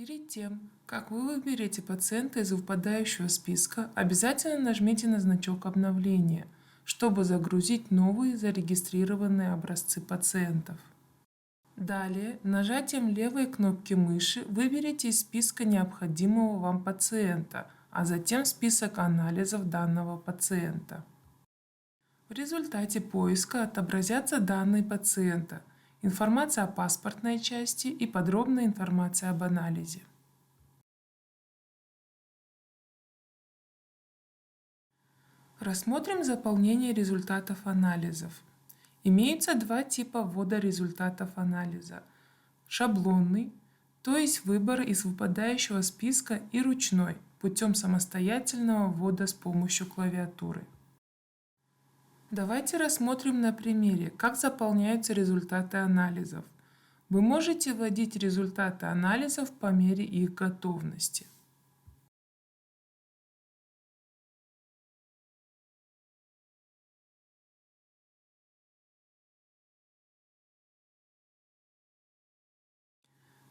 Перед тем, как вы выберете пациента из выпадающего списка, обязательно нажмите на значок обновления, чтобы загрузить новые зарегистрированные образцы пациентов. Далее, нажатием левой кнопки мыши выберите из списка необходимого вам пациента, а затем список анализов данного пациента. В результате поиска отобразятся данные пациента, информация о паспортной части и подробная информация об анализе. Рассмотрим заполнение результатов анализов. Имеются два типа ввода результатов анализа. Шаблонный, то есть выбор из выпадающего списка, и ручной, путем самостоятельного ввода с помощью клавиатуры. Давайте рассмотрим на примере, как заполняются результаты анализов. Вы можете вводить результаты анализов по мере их готовности.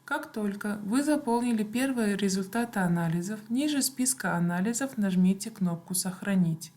Как только вы заполнили первые результаты анализов, ниже списка анализов нажмите кнопку «Сохранить».